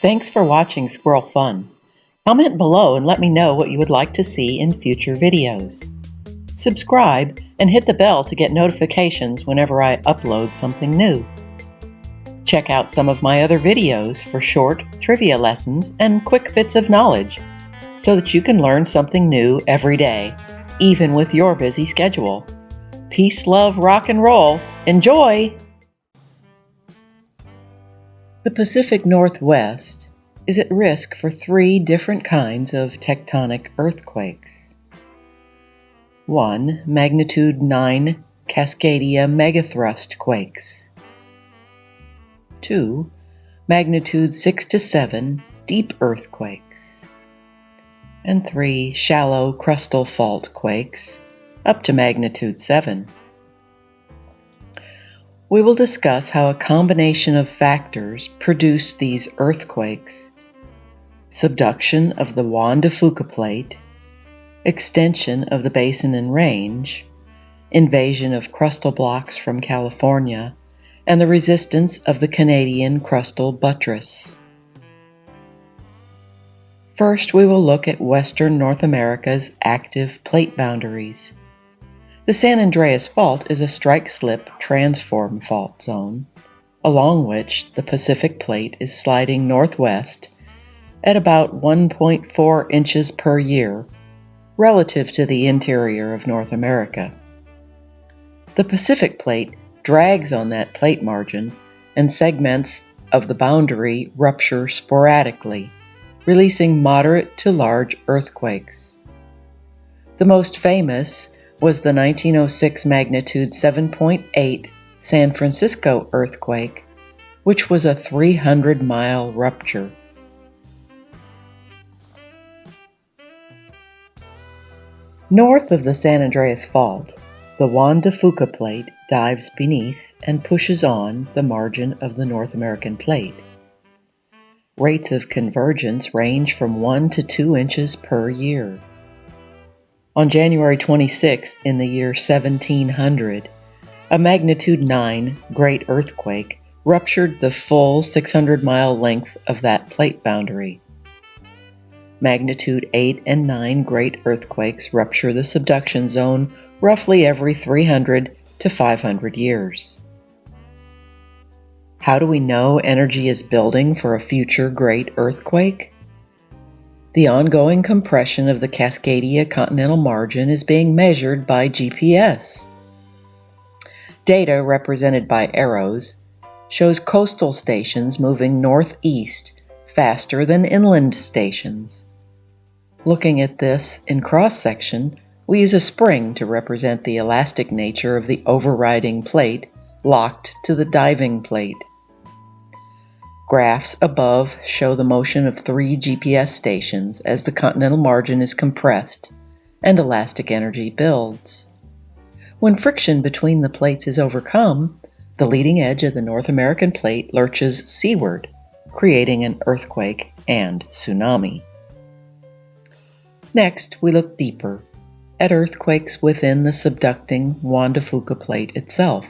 Thanks for watching Squirrel Fun. Comment below and let me know what you would like to see in future videos. Subscribe and hit the bell to get notifications whenever I upload something new. Check out some of my other videos for short trivia lessons and quick bits of knowledge so that you can learn something new every day, even with your busy schedule. Peace, love, rock and roll. Enjoy! The Pacific Northwest is at risk for 3 different kinds of tectonic earthquakes. 1. Magnitude 9 Cascadia megathrust quakes. 2. Magnitude 6 to 7 deep earthquakes. And 3. Shallow crustal fault quakes up to magnitude 7. We will discuss how a combination of factors produce these earthquakes: subduction of the Juan de Fuca plate, extension of the Basin and Range, invasion of crustal blocks from California, and the resistance of the Canadian crustal buttress. First, we will look at Western North America's active plate boundaries. The San Andreas Fault is a strike-slip transform fault zone, along which the Pacific Plate is sliding northwest at about 1.4 inches per year relative to the interior of North America. The Pacific Plate drags on that plate margin, and segments of the boundary rupture sporadically, releasing moderate to large earthquakes. The most famous was the 1906 magnitude 7.8 San Francisco earthquake, which was a 300-mile rupture. North of the San Andreas Fault, the Juan de Fuca plate dives beneath and pushes on the margin of the North American plate. Rates of convergence range from 1 to 2 inches per year. On January 26 in the year 1700, a magnitude 9 great earthquake ruptured the full 600-mile length of that plate boundary. Magnitude 8 and 9 great earthquakes rupture the subduction zone roughly every 300 to 500 years. How do we know energy is building for a future great earthquake? The ongoing compression of the Cascadia continental margin is being measured by GPS. Data, represented by arrows, shows coastal stations moving northeast faster than inland stations. Looking at this in cross-section, we use a spring to represent the elastic nature of the overriding plate locked to the diving plate. Graphs above show the motion of 3 GPS stations as the continental margin is compressed and elastic energy builds. When friction between the plates is overcome, the leading edge of the North American plate lurches seaward, creating an earthquake and tsunami. Next, we look deeper at earthquakes within the subducting Juan de Fuca plate itself.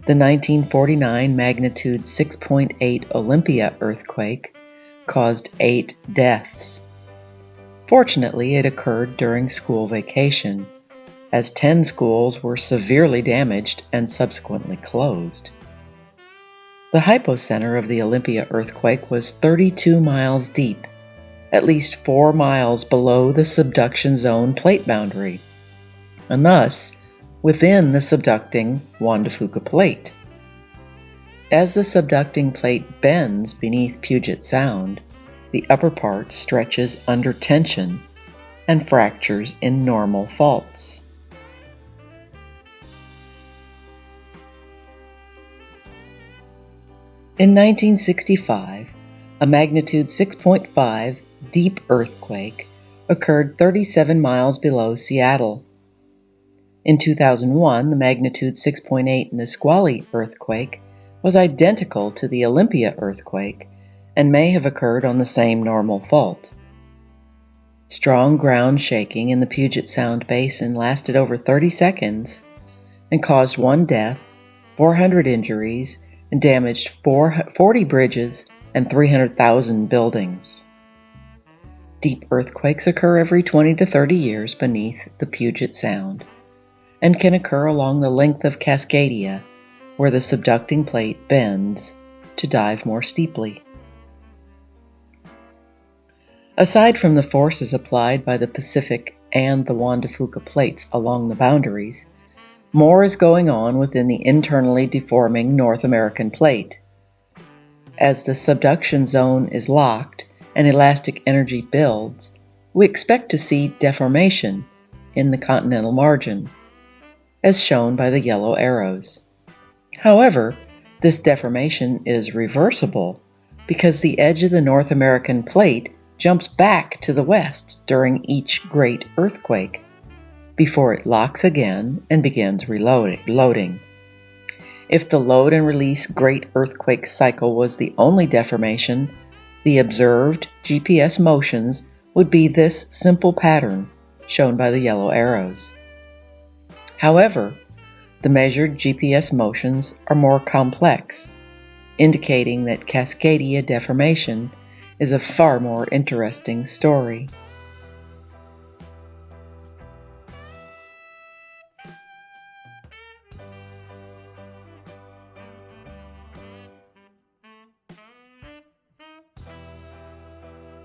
The 1949 magnitude 6.8 Olympia earthquake caused 8 deaths. Fortunately, it occurred during school vacation, as 10 schools were severely damaged and subsequently closed. The hypocenter of the Olympia earthquake was 32 miles deep, at least 4 miles below the subduction zone plate boundary, and thus within the subducting Juan de Fuca plate. As the subducting plate bends beneath Puget Sound, the upper part stretches under tension and fractures in normal faults. In 1965, a magnitude 6.5 deep earthquake occurred 37 miles below Seattle. In 2001, the magnitude 6.8 Nisqually earthquake was identical to the Olympia earthquake and may have occurred on the same normal fault. Strong ground shaking in the Puget Sound basin lasted over 30 seconds and caused 1 death, 400 injuries, and damaged 40 bridges and 300,000 buildings. Deep earthquakes occur every 20 to 30 years beneath the Puget Sound and can occur along the length of Cascadia, where the subducting plate bends to dive more steeply. Aside from the forces applied by the Pacific and the Juan de Fuca plates along the boundaries, more is going on within the internally deforming North American plate. As the subduction zone is locked and elastic energy builds, we expect to see deformation in the continental margin, as shown by the yellow arrows. However, this deformation is reversible because the edge of the North American plate jumps back to the west during each great earthquake, before it locks again and begins reloading. If the load and release great earthquake cycle was the only deformation, the observed GPS motions would be this simple pattern shown by the yellow arrows. However, the measured GPS motions are more complex, indicating that Cascadia deformation is a far more interesting story.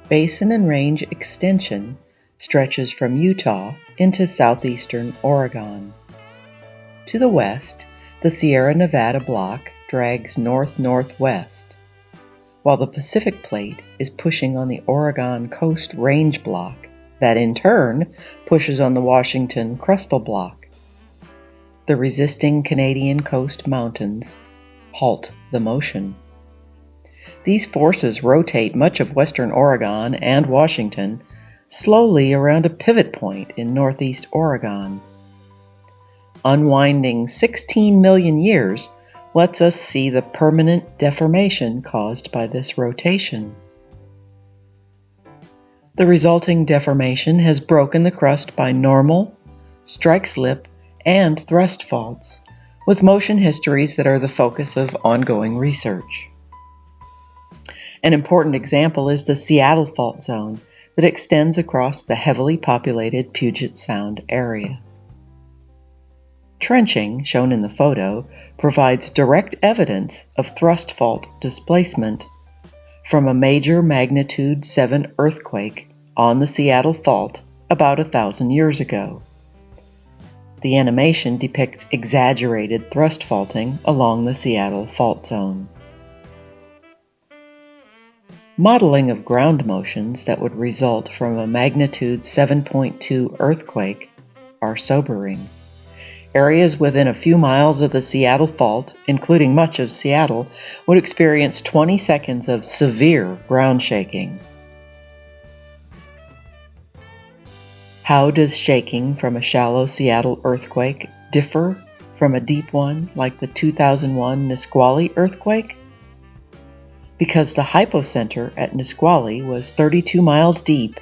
Basin and Range extension stretches from Utah into southeastern Oregon. To the west, the Sierra Nevada block drags north-northwest, while the Pacific Plate is pushing on the Oregon Coast Range block, that in turn pushes on the Washington Crustal block. The resisting Canadian coast mountains halt the motion. These forces rotate much of western Oregon and Washington slowly around a pivot point in northeast Oregon. Unwinding 16 million years lets us see the permanent deformation caused by this rotation. The resulting deformation has broken the crust by normal, strike-slip, and thrust faults, with motion histories that are the focus of ongoing research. An important example is the Seattle Fault Zone that extends across the heavily populated Puget Sound area. Trenching, shown in the photo, provides direct evidence of thrust fault displacement from a major magnitude 7 earthquake on the Seattle Fault about 1,000 years ago. The animation depicts exaggerated thrust faulting along the Seattle Fault Zone. Modeling of ground motions that would result from a magnitude 7.2 earthquake are sobering. Areas within a few miles of the Seattle Fault, including much of Seattle, would experience 20 seconds of severe ground shaking. How does shaking from a shallow Seattle earthquake differ from a deep one like the 2001 Nisqually earthquake? Because the hypocenter at Nisqually was 32 miles deep,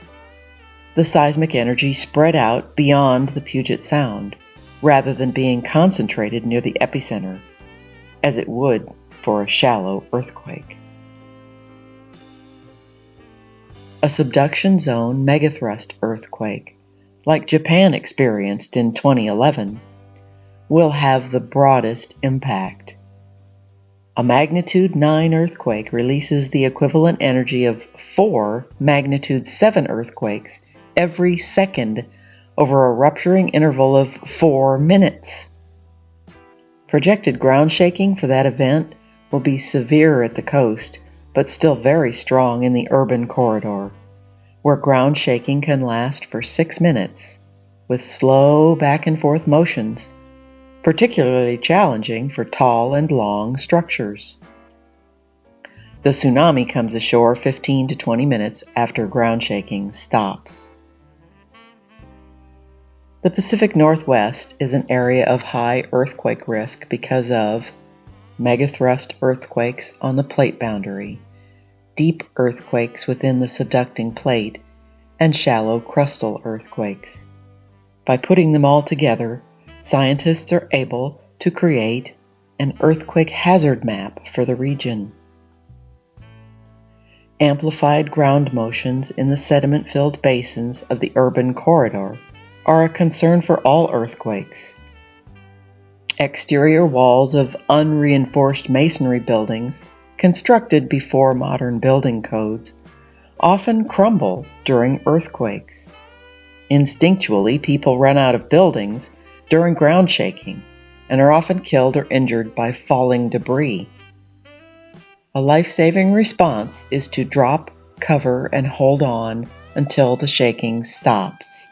the seismic energy spread out beyond the Puget Sound, rather than being concentrated near the epicenter, as it would for a shallow earthquake. A subduction zone megathrust earthquake, like Japan experienced in 2011, will have the broadest impact. A magnitude 9 earthquake releases the equivalent energy of 4 magnitude 7 earthquakes every second over a rupturing interval of 4 minutes. Projected ground shaking for that event will be severe at the coast, but still very strong in the urban corridor, where ground shaking can last for 6 minutes, with slow back and forth motions, particularly challenging for tall and long structures. The tsunami comes ashore 15 to 20 minutes after ground shaking stops. The Pacific Northwest is an area of high earthquake risk because of megathrust earthquakes on the plate boundary, deep earthquakes within the subducting plate, and shallow crustal earthquakes. By putting them all together, scientists are able to create an earthquake hazard map for the region. Amplified ground motions in the sediment-filled basins of the urban corridor are a concern for all earthquakes. Exterior walls of unreinforced masonry buildings, constructed before modern building codes, often crumble during earthquakes. Instinctually, people run out of buildings during ground shaking and are often killed or injured by falling debris. A life-saving response is to drop, cover, and hold on until the shaking stops.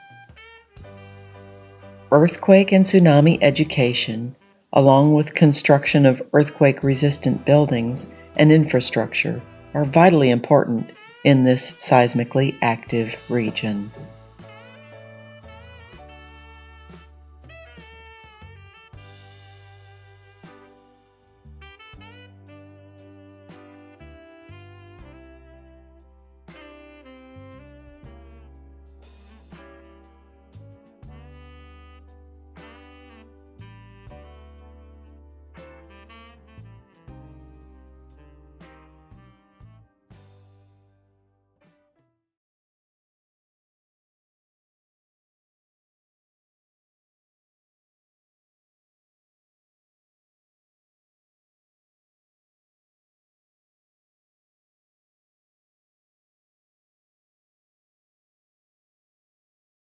Earthquake and tsunami education, along with construction of earthquake-resistant buildings and infrastructure, are vitally important in this seismically active region.